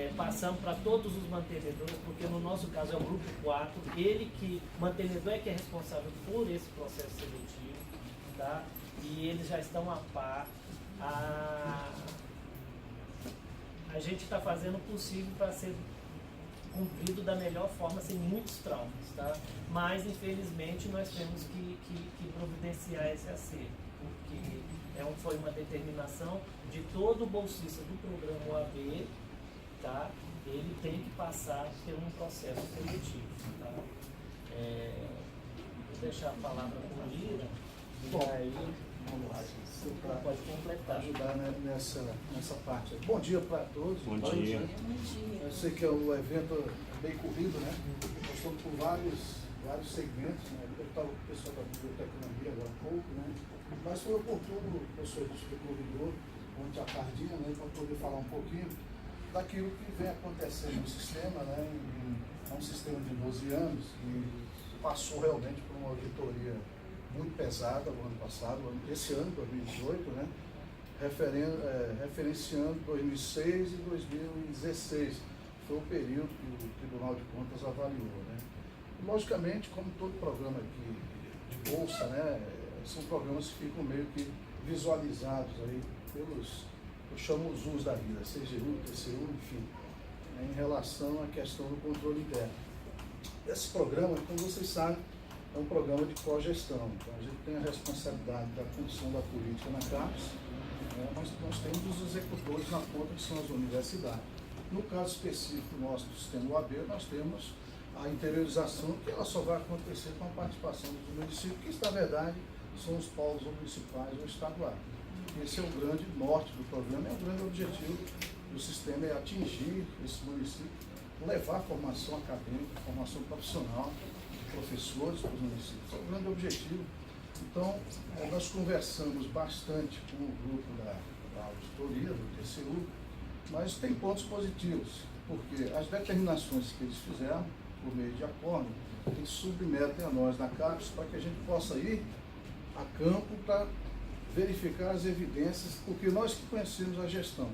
passamos para todos os mantenedores, porque no nosso caso é o grupo 4, mantenedor é que é responsável por esse processo seletivo, tá? E eles já estão a par. A gente está fazendo o possível para ser cumprido da melhor forma, sem muitos traumas, tá? Mas, infelizmente, nós temos que providenciar esse acerto, porque foi uma determinação de todo o bolsista do programa OAB, tá? Ele tem que passar por um processo seletivo, tá? Vou deixar a palavra com o Lira, e aí vamos lá, você pode completar. Ajudar nessa parte. Bom dia para todos. Bom dia. Eu sei que o evento é bem corrido, né? Nós estamos com vários segmentos, né? O pessoal da biblioteconomia agora há pouco, né? Mas foi oportuno o professor do convidou ontem à tardinha, né? Para poder falar um pouquinho daquilo que vem acontecendo no sistema, né? É um sistema de 12 anos que passou realmente por uma auditoria muito pesada no ano passado, esse ano, 2018, né? Referenciando 2006 e 2016, foi o período que o Tribunal de Contas avaliou, né? Logicamente, como todo programa aqui de bolsa, né? São programas que ficam meio que visualizados aí pelos, eu chamo os US da vida, CGU, TCU, enfim, né? Em relação à questão do controle interno. Esse programa, como vocês sabem, é um programa de cogestão. Então, a gente tem a responsabilidade da condução da política na CAPES, mas nós temos os executores na ponta, que são as universidades. No caso específico nosso do sistema UAB, nós temos a interiorização, que ela só vai acontecer com a participação dos municípios, que, na verdade, são os polos municipais ou estaduais. Esse é o grande norte do programa, é o grande objetivo do sistema, é atingir esse município, levar formação acadêmica, formação profissional, professores para os municípios. É o grande objetivo. Então, nós conversamos bastante com o grupo da auditoria, do TCU, mas tem pontos positivos, porque as determinações que eles fizeram, por meio de acordo, eles submetem a nós na CAPES para que a gente possa ir a campo para verificar as evidências, porque nós que conhecemos a gestão.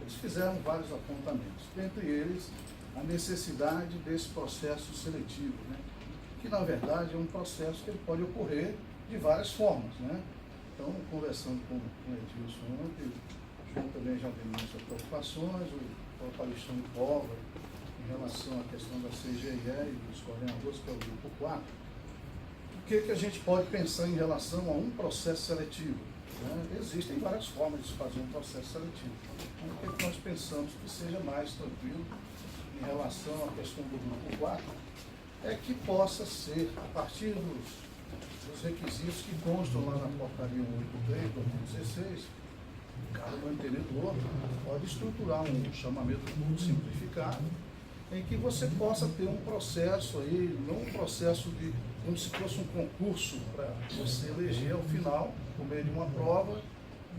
Eles fizeram vários apontamentos, dentre eles a necessidade desse processo seletivo, né? Que na verdade é um processo que ele pode ocorrer de várias formas, né? Então, conversando com o Edilson ontem, o João também já demonstrou preocupações, o próprio Alexandre Pova, em relação à questão da CGE e dos coordenadores, que é o grupo 4, o que a gente pode pensar em relação a um processo seletivo? Né? Existem várias formas de se fazer um processo seletivo. Então, o que nós pensamos que seja mais tranquilo em relação à questão do grupo 4 é que possa ser, a partir dos requisitos que constam lá na portaria 183 de 2016, cada mantenedor pode estruturar um chamamento público simplificado, em que você possa ter um processo aí, não um processo de, como se fosse um concurso para você eleger ao final, por meio de uma prova,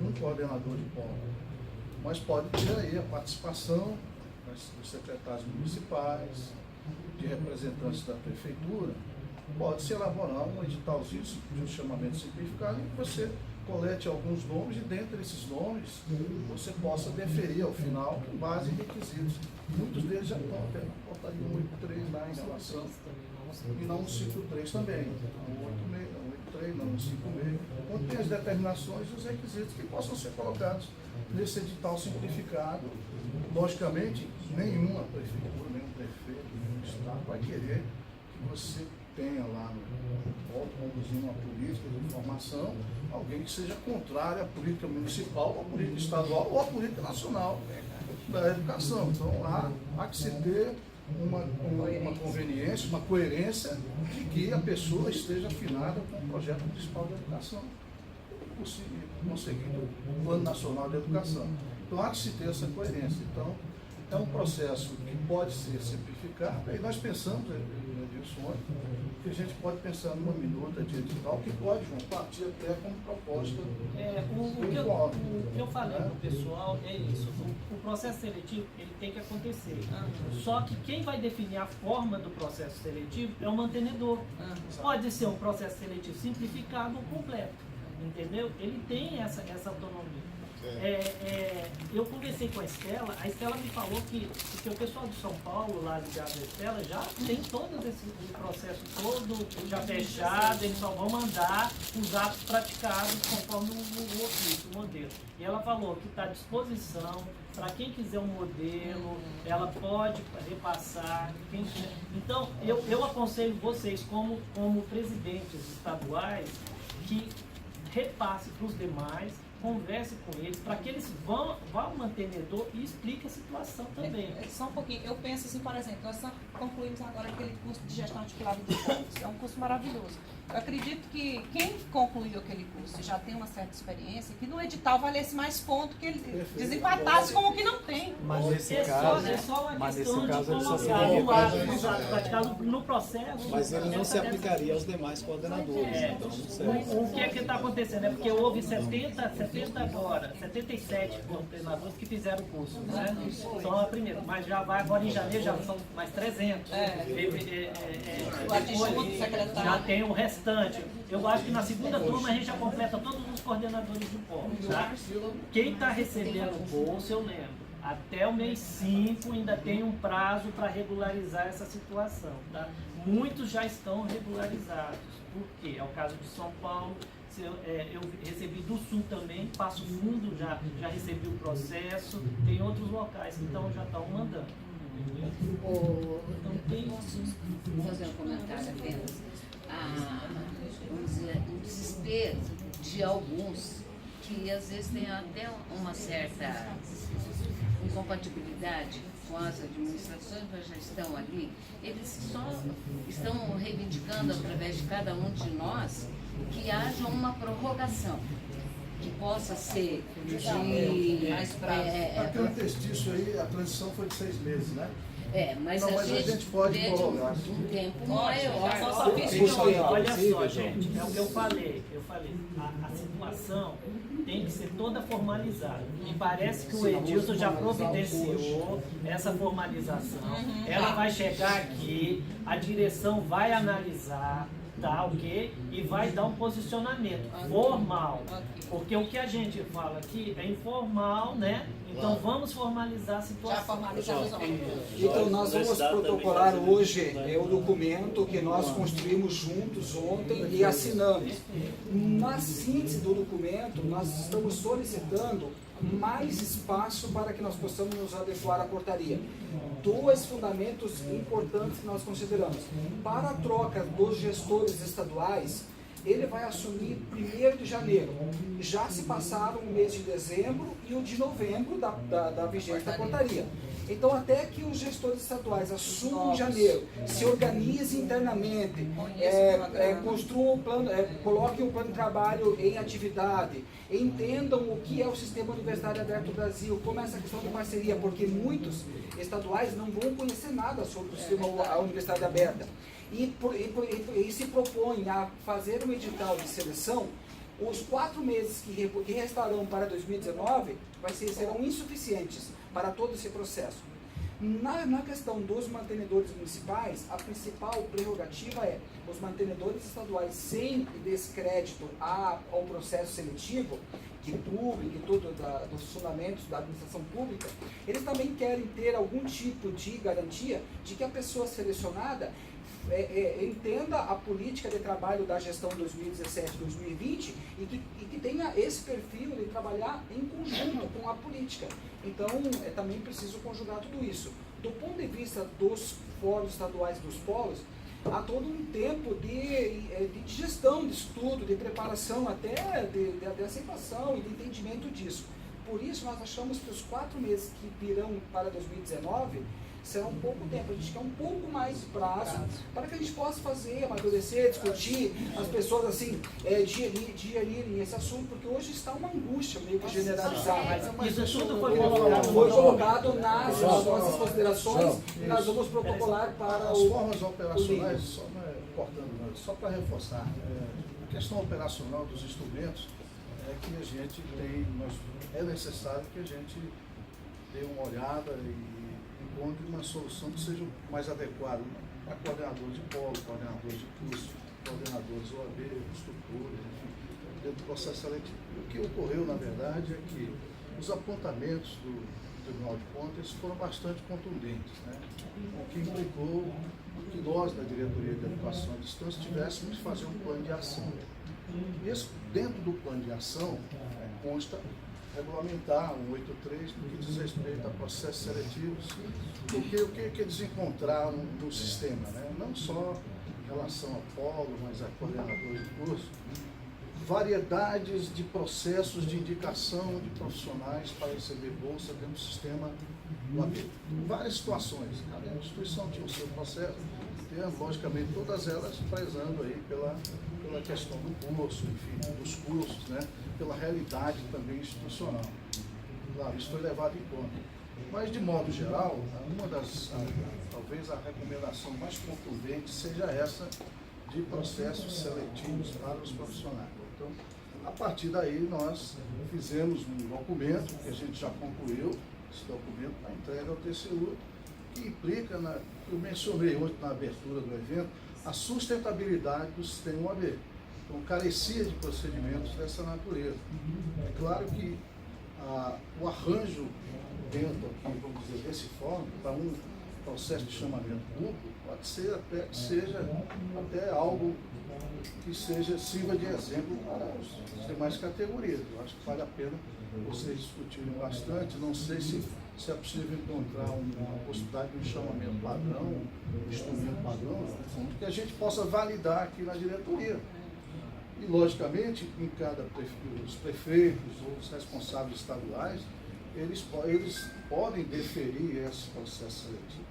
um coordenador de polo. Mas pode ter aí a participação dos secretários municipais, de representantes da prefeitura, pode-se elaborar um editalzinho de um chamamento simplificado em que você colete alguns nomes e dentre esses nomes você possa deferir ao final com base em requisitos. Muitos deles já estão até na portaria 183 lá em relação, e na 153 também, na 183, na 156, onde tem as determinações e os requisitos que possam ser colocados nesse edital simplificado. Logicamente, nenhuma prefeitura, nenhum prefeito, nenhum estado vai querer que você tenha lá no ponto conduzindo uma política de informação, alguém que seja contrário à política municipal, à política estadual ou à política nacional da educação. Então lá há que se ter uma conveniência, uma coerência de que a pessoa esteja afinada com o projeto principal da educação, conseguindo o Plano Nacional de Educação. Então há que se ter essa coerência. Então é um processo que pode ser simplificado, e nós pensamos, Edilson, que a gente pode pensar numa minuta de edital que pode, João, partir até como proposta. O que eu falei para o pessoal é isso, o processo seletivo ele tem que acontecer. Só que quem vai definir a forma do processo seletivo é o mantenedor. Pode ser um processo seletivo simplificado ou completo, entendeu? Ele tem essa autonomia. Eu conversei com a Estela me falou que o pessoal de São Paulo, lá ligado à Estela, já tem todo esse processo todo já fechado, eles só vão mandar os atos praticados conforme o ofício, o modelo. E ela falou que está à disposição para quem quiser um modelo, ela pode repassar. Então, eu aconselho vocês, como presidentes estaduais, que repasse para os demais, converse com eles, para que eles vão ao mantenedor e explique a situação também. Só um pouquinho, eu penso assim, por exemplo, nós concluímos agora aquele curso de gestão articulada de povos, é um curso maravilhoso. Eu acredito que quem concluiu aquele curso já tem uma certa experiência, que no edital valesse mais ponto, que ele desempatasse com o que não tem. Mas nesse É caso, só uma mas questão nesse caso de ele só se colocar o limita ato praticado no processo. mas ele não se aplicaria aos demais coordenadores, então não serve. O que é que está acontecendo? É porque houve 77 coordenadores que fizeram o curso, né? Só a primeira, mas já vai agora em janeiro, já são mais 300. Já tem o restante. Eu acho que na segunda turma a gente já completa todos os coordenadores do polo, tá? Quem está recebendo o bolso, eu lembro, até o mês 5 ainda tem um prazo para regularizar essa situação, tá? Muitos já estão regularizados. Por quê? É o caso de São Paulo. Eu recebi do Sul também, Passo Fundo já recebi o processo, tem outros locais que já estão mandando. Vou fazer um comentário apenas. Vamos dizer, o desespero de alguns que às vezes tem até uma certa incompatibilidade com as administrações que já estão ali, eles só estão reivindicando através de cada um de nós que haja uma prorrogação, que possa ser de mais prazo. Aqui no textício aí, a transição foi de 6 meses, né? Mas não, a gente pode pede prorrogar. um tempo maior. Olha só, gente, é o que eu falei. A situação tem que ser toda formalizada. E parece que o Edilson já providenciou essa formalização. Ela vai chegar aqui, a direção vai analisar, tá, ok? E vai dar um posicionamento formal. Porque o que a gente fala aqui é informal, né? Então vamos formalizar a situação. Já formalizamos ontem. Então nós vamos protocolar hoje o documento que nós construímos juntos ontem e assinamos. Na síntese do documento, nós estamos solicitando mais espaço para que nós possamos nos adequar à portaria. 2 fundamentos importantes que nós consideramos. Para a troca dos gestores estaduais, ele vai assumir 1º de janeiro. Já se passaram o mês de dezembro e o de novembro da vigência da portaria. Então, até que os gestores estaduais assumam em janeiro, se organizem internamente, construam um plano, coloquem o plano de trabalho em atividade, entendam o que é o Sistema Universitário Aberto do Brasil, como é essa questão de parceria, porque muitos estaduais não vão conhecer nada sobre o sistema a Universidade Aberta. E se propõem a fazer um edital de seleção, os 4 meses que restarão para 2019 serão insuficientes para todo esse processo. Na questão dos mantenedores municipais, a principal prerrogativa é os mantenedores estaduais sem descrédito ao processo seletivo, que publique tudo dos fundamentos da administração pública, eles também querem ter algum tipo de garantia de que a pessoa selecionada entenda a política de trabalho da gestão 2017-2020 e que tenha esse perfil de trabalhar em conjunto com a política. Então, é também preciso conjugar tudo isso. Do ponto de vista dos fóruns estaduais dos polos, há todo um tempo de gestão, de estudo, de preparação, até de aceitação e de entendimento disso. Por isso, nós achamos que os 4 meses que virão para 2019 será um pouco tempo, a gente quer um pouco mais de prazo para que a gente possa fazer, amadurecer, discutir, as pessoas assim, digerirem esse assunto, porque hoje está uma angústia meio que generalizada. Mas isso tudo foi colocado nas nossas considerações e nós vamos protocolar para as formas operacionais, só para reforçar, a questão operacional dos instrumentos é que a gente é necessário que a gente dê uma olhada e encontre uma solução que seja mais adequada para coordenadores de polo, coordenadores de curso, coordenadores OAB, instrutores, enfim, dentro do processo seletivo. O que ocorreu, na verdade, é que os apontamentos do Tribunal de Contas foram bastante contundentes, né? O que implicou que nós, da Diretoria de Educação à Distância, tivéssemos de fazer um plano de ação. E dentro do plano de ação consta regulamentar o 183 no que diz respeito a processos seletivos, porque o que eles encontraram no sistema, né? Não só em relação ao polo, mas a coordenadores de curso, variedades de processos de indicação de profissionais para receber bolsa dentro do sistema do AB. Várias situações, cada instituição tinha o seu processo, logicamente todas elas prezando aí pela questão do curso, enfim, dos cursos, né? Pela realidade também institucional. Claro, isso foi levado em conta. Mas, de modo geral, talvez a recomendação mais contundente seja essa de processos seletivos para os profissionais. Então, a partir daí, nós fizemos um documento, que a gente já concluiu, esse documento na entrega ao TCU, que implica, eu mencionei hoje na abertura do evento, a sustentabilidade do sistema OAB. Então, carecia de procedimentos dessa natureza. É claro que o arranjo dentro aqui, vamos dizer, desse fórum, para um processo de chamamento público, pode ser até que seja até algo que sirva de exemplo para as demais categorias. Eu acho que vale a pena vocês discutirem bastante. Não sei se é possível encontrar uma possibilidade de um chamamento padrão, um instrumento padrão, que a gente possa validar aqui na diretoria. E, logicamente, os prefeitos ou os responsáveis estaduais, eles podem deferir esse processo seletivo.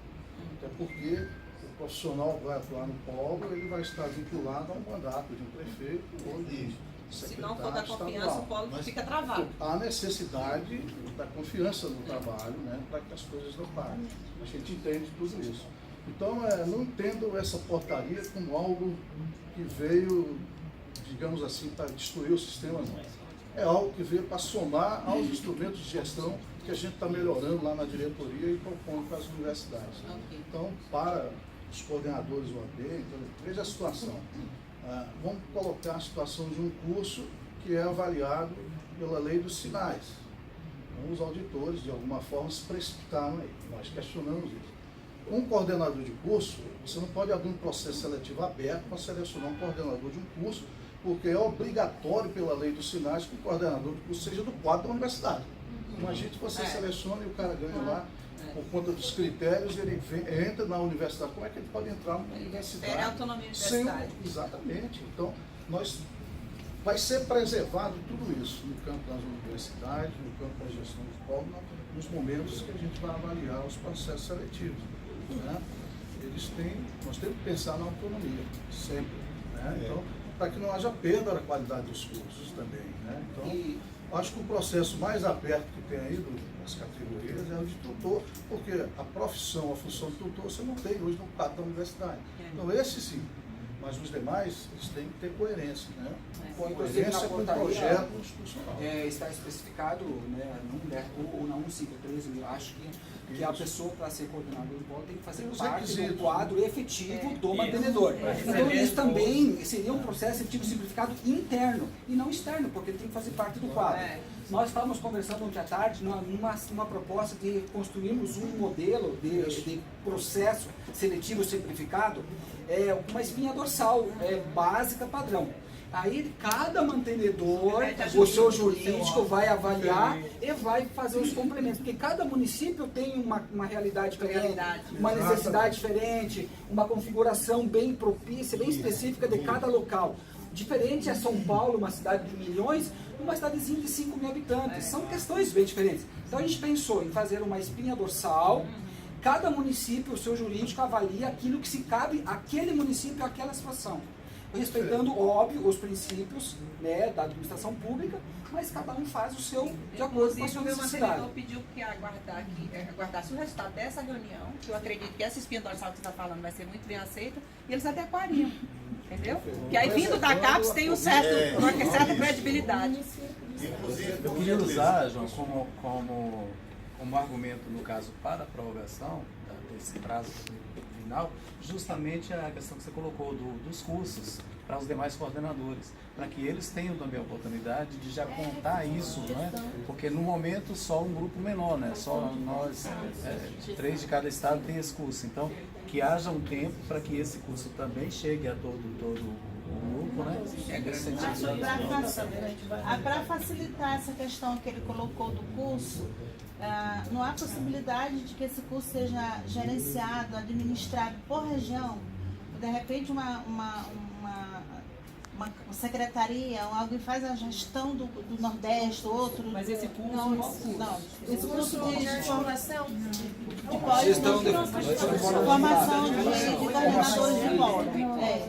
Até porque o profissional vai atuar no polo, ele vai estar vinculado a um mandato de um prefeito ou de secretário se não for da confiança, estadual. o polo fica travado. Há necessidade da confiança no trabalho, né, para que as coisas não parem. A gente entende tudo isso. Então, não entendo essa portaria como algo que veio, digamos assim, para destruir o sistema, não. É algo que veio para somar aos instrumentos de gestão que a gente está melhorando lá na diretoria e propondo para as universidades. Então, para os coordenadores do OAB, então, veja a situação. Vamos colocar a situação de um curso que é avaliado pela lei dos sinais. Então, os auditores, de alguma forma, se precipitaram aí. Nós questionamos isso. Um coordenador de curso, você não pode abrir um processo seletivo aberto para selecionar um coordenador de um curso, porque é obrigatório pela lei dos sinais que o coordenador de curso seja do quadro da universidade. Imagine que você seleciona e o cara ganha lá, por conta dos critérios, ele entra na universidade. Como é que ele pode entrar numa universidade? É autonomia universitária. Exatamente. Então, vai ser preservado tudo isso no campo das universidades, no campo da gestão do polo, nos momentos que a gente vai avaliar os processos seletivos. Né? Nós temos que pensar na autonomia, sempre. Né? Então, para que não haja perda da qualidade dos cursos também. Né? Então, acho que o processo mais aberto que tem aí das categorias é o de tutor, porque a profissão, a função de tutor você não tem hoje no quadro da universidade. Então, esse sim. Mas os demais, eles têm que ter coerência, né? Coerência com o projeto institucional. Está especificado, né, no DERCO ou na 153, eu acho que a pessoa, para ser coordenador do polo, tem que fazer parte do quadro efetivo do mantenedor. Então, isso também seria um processo seletivo simplificado interno e não externo, porque ele tem que fazer parte do quadro. Nós estávamos conversando ontem à tarde numa proposta de construirmos um modelo de processo seletivo simplificado, uma espinha dorsal básica padrão. Aí cada mantenedor, o seu jurídico vai avaliar e vai fazer os complementos, porque cada município tem uma realidade diferente, uma necessidade diferente, uma configuração bem propícia, bem específica de cada local. Diferente é São Paulo, uma cidade de milhões, uma cidadezinha de 5 mil habitantes. São questões bem diferentes. Então a gente pensou em fazer uma espinha dorsal. Cada município, o seu jurídico avalia aquilo que se cabe àquele município, àquela situação. Respeitando, óbvio, os princípios, né, da administração pública, mas cada um faz o seu de acordo com a sua necessidade. O mantenedor pediu que aguardasse o resultado dessa reunião, que eu acredito que essa espinha dorsal que você está falando vai ser muito bem aceita, e eles adequariam, entendeu? Que aí vindo da CAPES tem uma certa credibilidade. Eu queria usar, João, como como argumento, no caso, para a prorrogação desse prazo final, justamente a questão que você colocou dos cursos para os demais coordenadores, para que eles tenham também a oportunidade de já contar isso, né? Porque no momento só um grupo menor, né? Só nós, 3 de cada estado tem esse curso. Então, que haja um tempo para que esse curso também chegue a todo o grupo, né? Para facilitar essa questão que ele colocou do curso, não há possibilidade de que esse curso seja gerenciado, administrado por região. De repente uma secretaria, ou alguém faz a gestão do Nordeste, outro. Mas esse curso não, esse curso de formação formação de coordenadores de polo.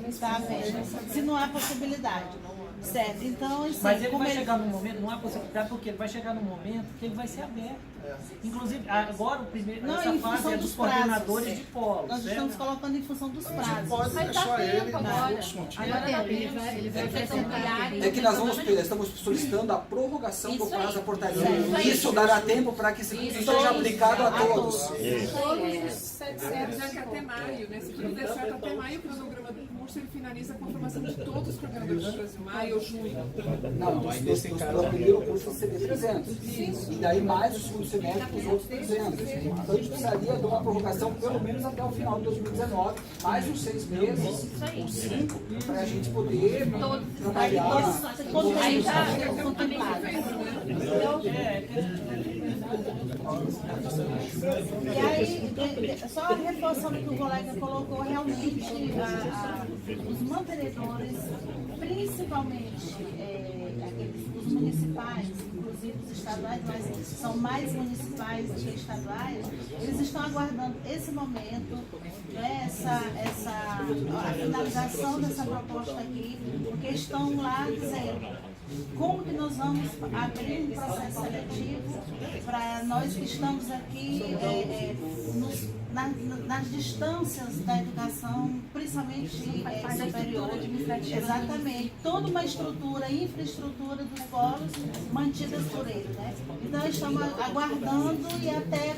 Está vendo? Se não há possibilidade. Certo, então assim, mas ele vai chegar num momento, não há possibilidade, porque ele vai chegar num momento que ele vai ser aberto. Inclusive, agora essa fase é dos coordenadores de polo. Nós estamos colocando em função dos prazos. Pode deixar ele agora. Ele vai apresentar. É que nós estamos solicitando a prorrogação do prazo da portaria. Isso dará tempo para que esse curso seja aplicado a todos. Todos os 700 até maio, né? Se tudo der certo até maio, o cronograma do curso ele finaliza a confirmação de todos os coordenadores do Brasil, maio ou junho. Não, aí nesse caso, o primeiro curso seria 300. E daí mais o segundo semestre, os outros 300. Então a gente precisaria de uma prorrogação pelo menos até o final de 2019, mais uns 6 meses, ou 5, para a gente poder trabalhar. Aí está contemplado. E aí, só reforçando o que o colega colocou, realmente os mantenedores, principalmente os municipais, inclusive os estaduais, mas são mais municipais do que estaduais, eles estão aguardando esse momento, né, a finalização dessa proposta aqui, porque estão lá dizendo como que nós vamos abrir um processo seletivo para nós que estamos aqui nas distâncias da educação, principalmente superior. Exatamente. Toda uma estrutura, infraestrutura dos polos mantidas por ele, né? Então estamos aguardando e até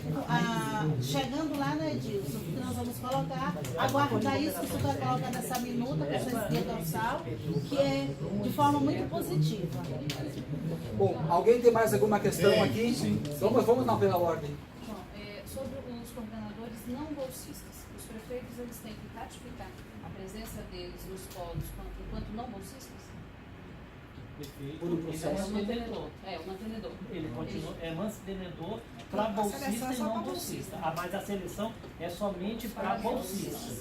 chegando lá, né, Edilson? O que nós vamos colocar, aguardar isso que você vai colocar nessa minuta, com essa espinha dorsal, que é de forma muito positiva. Bom, alguém tem mais alguma questão aqui? Sim. Vamos na pela ordem. Bom, sobre os coordenadores não bolsistas, os prefeitos eles têm que ratificar a presença deles nos polos enquanto não bolsistas? Por um processo. O mantenedor. O mantenedor. Ele continua, é mantenedor para bolsista e não bolsista. Mas a seleção é somente para bolsistas.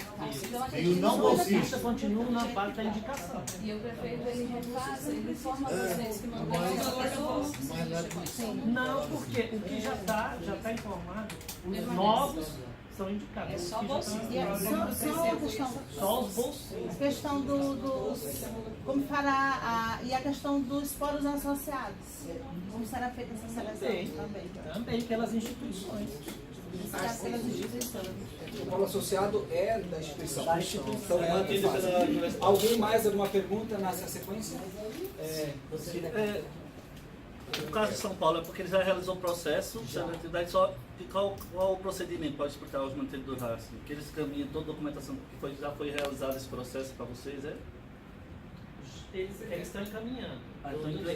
E o não bolsista continua na base da indicação. E o prefeito ele refaz, ele informa vocês que mandou essa pessoa. Não, porque o que já está informado, os novos são indicados. É só bolsista. Só os bolsistas. A questão como fará e a questão dos polos associados. Como será feita essa seleção Também pelas instituições. O polo associado é da instituição. Então, alguém mais alguma pergunta nessa sequência? O caso de São Paulo é porque ele já realizou o processo, qual o procedimento? Pode explicar aos mantenedores assim, que eles caminham toda a documentação que já foi realizado esse processo para vocês, é? Eles estão encaminhando.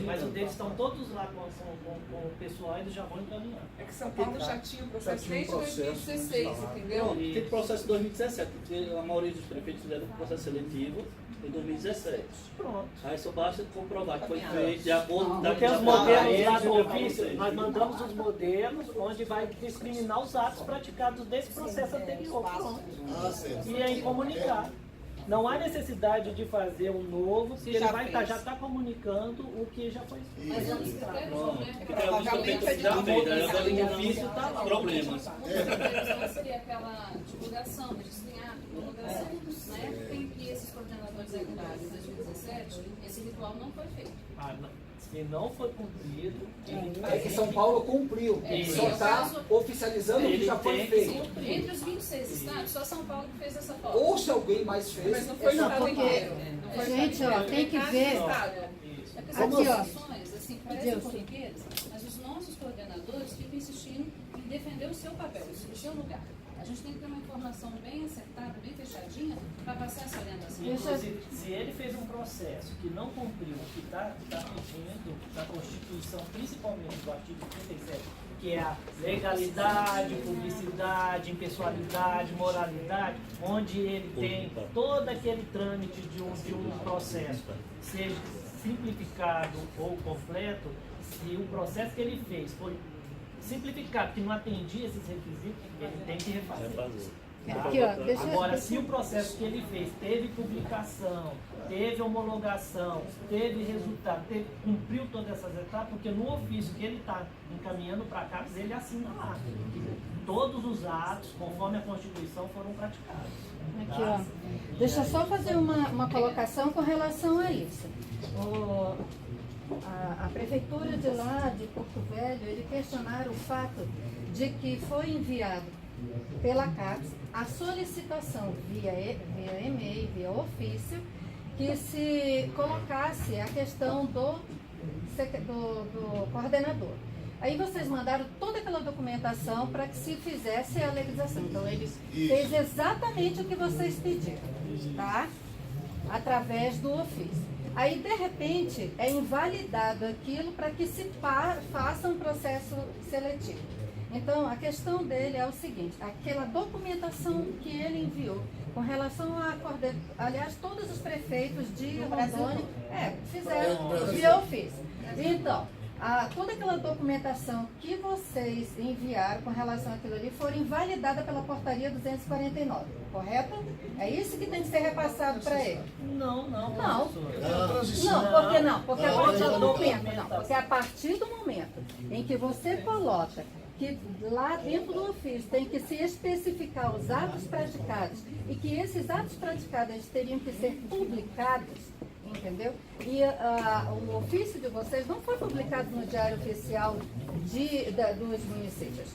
Mas os deles estão todos lá com o pessoal, eles já vão encaminhar. É que São Paulo já tinha o processo desde 2016, entendeu? Teve processo em 2017, porque a maioria dos prefeitos fizeram o processo seletivo em 2017. Pronto. Aí só basta comprovar que foi feito de acordo com os modelos lá do ofício, nós mandamos os modelos onde vai discriminar os atos praticados desse processo anterior. Pronto. E aí comunicar. Não há necessidade de fazer um novo, porque ele já está comunicando o que já foi feito. Mas antes até provavelmente já fez, agora no ofício está lá. Problemas. Seria aquela divulgação, registrar, divulgação. Na época em que esses coordenadores entraram em 2017, esse ritual não foi feito. Se não foi cumprido... É que São Paulo cumpriu, só está oficializando o que já foi feito. Entre os 26 estados, só São Paulo que fez essa foto. Ou se alguém mais fez... Mas não foi no estado inteiro. Gente, ó, tem que ver... As ações, assim, parecem corriqueiras, mas os nossos coordenadores ficam insistindo em defender o seu papel, o seu lugar. A gente tem que ter uma informação bem acertada, bem fechadinha, para passar essa orientação. Inclusive, se ele fez um processo que não cumpriu o que está pedindo da Constituição, principalmente do artigo 37, que é a legalidade, publicidade, impessoalidade, moralidade, onde ele tem todo aquele trâmite de um processo, seja simplificado ou completo, se o processo que ele fez foi simplificado, que não atendia esses requisitos, ele tem que refazer. Aqui, ó, deixa eu- Agora, se o processo que ele fez teve publicação, teve homologação, teve resultado, cumpriu todas essas etapas, porque no ofício que ele está encaminhando para cá, ele assina lá. Todos os atos, conforme a Constituição, foram praticados. Aqui, ó. Deixa eu só fazer uma colocação com relação a isso. A prefeitura de lá, de Porto Velho, eles questionaram o fato de que foi enviado pela CAPES a solicitação via e-mail, via ofício, que se colocasse a questão do coordenador. Aí vocês mandaram toda aquela documentação para que se fizesse a legalização. Então ele fez exatamente o que vocês pediram, tá? Através do ofício. Aí, de repente, é invalidado aquilo para que se faça um processo seletivo. Então, a questão dele é o seguinte, aquela documentação que ele enviou com relação a... Aliás, todos os prefeitos de Rondônia fizeram via ofício. Então, toda aquela documentação que vocês enviaram com relação àquilo ali foi invalidada pela portaria 249, correto? É isso que tem que ser repassado para ele? Não. Não, porque não? Porque a partir do momento, porque a partir do momento em que você coloca que lá dentro do ofício tem que se especificar os atos praticados e que esses atos praticados eles teriam que ser publicados, entendeu? E o ofício de vocês não foi publicado no Diário Oficial dos municípios.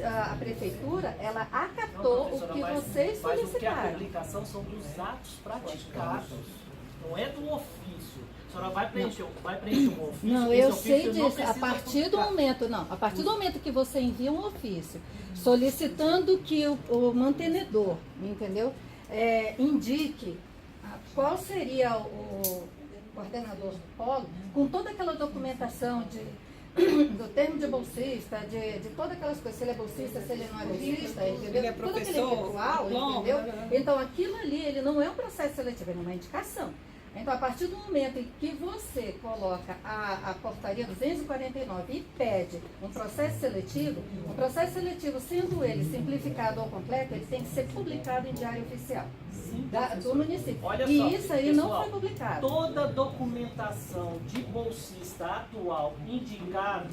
A prefeitura, ela acatou o que vocês solicitaram. Mas o que é a publicação são dos atos praticados, não é do ofício. A senhora vai preencher um ofício. Não, eu sei disso. A partir do momento que você envia um ofício solicitando que o mantenedor, entendeu, indique qual seria o coordenador do polo, com toda aquela documentação do termo de bolsista, de todas aquelas coisas, se ele é bolsista, se ele não é bolsista, entendeu? Ele é professor, todo aquele ritual, entendeu? Então aquilo ali, ele não é um processo seletivo, ele é uma indicação. Então, a partir do momento em que você coloca a portaria 249 e pede um processo seletivo, o processo seletivo, sendo ele simplificado ou completo, ele tem que ser publicado em diário oficial do município. Olha e só, isso aí pessoal, não foi publicado. Toda documentação de bolsista atual indicado,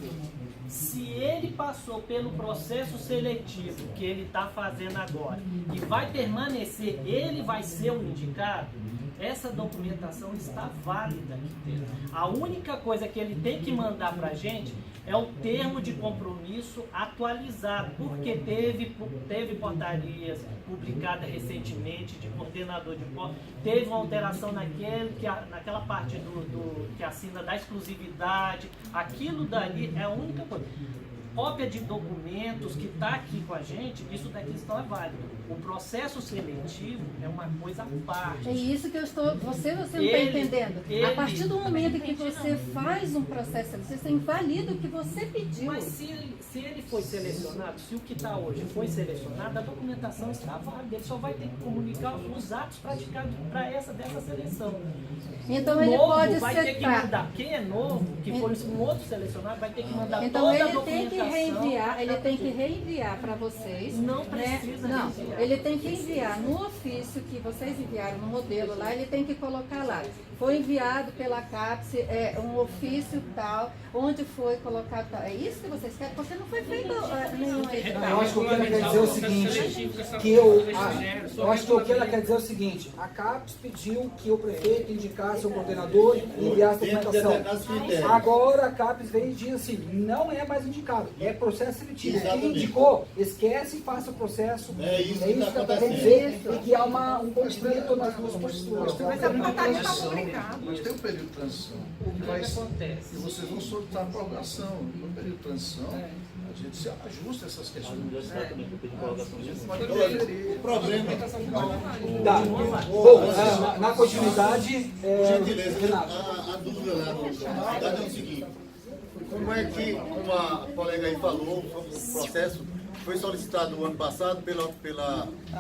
se ele passou pelo processo seletivo que ele está fazendo agora e vai permanecer, ele vai ser o indicado, essa documentação está válida. A única coisa que ele tem que mandar para a gente é o termo de compromisso atualizado, porque teve portarias publicadas recentemente de coordenador de polo, teve uma alteração naquela parte que assina da exclusividade, aquilo dali é a única coisa. Cópia de documentos que está aqui com a gente, isso daqui está válido. O processo seletivo é uma coisa à parte. É isso que eu estou... Você não está entendendo. A partir do momento em que você faz um processo seletivo, você invalida o que você pediu. Mas se ele foi selecionado, se o que está hoje foi selecionado, a documentação está válida. Ele só vai ter que comunicar os atos praticados para dessa seleção. Então o ele novo pode vai ter que mandar. Quem é novo, que foi um outro selecionado, vai ter que mandar então toda a ele documentação. Ele tem que reenviar para vocês. Não precisa Não, ele tem que enviar no ofício que vocês enviaram no modelo lá, ele tem que colocar lá. Foi enviado pela CAPES um ofício tal, onde foi colocado tal. É isso que vocês querem? Porque não foi feito nenhum edital. Eu acho que o que ela quer dizer é o seguinte, eu acho que o que ela quer dizer é o seguinte, a CAPES pediu que o prefeito indicasse o coordenador e enviasse a documentação. Agora a CAPES vem e diz assim, não é mais indicado, é processo seletivo. Quem indicou, esquece e faça o processo. É isso que ela está querendo dizer, e que há um conflito nas duas posturas. Mas tem um período de transição. O que acontece? E vocês vão soltar a aprovação. No período de transição, a a gente se ajusta a essas questões. O problema Tá. Bom, na continuidade, gentileza, Renato. a dúvida lá no é o seguinte: como é que, como a colega aí falou, o processo foi solicitado o ano passado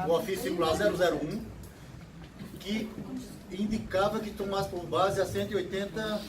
o ofício circular 001, que indicava que tomasse por base a 180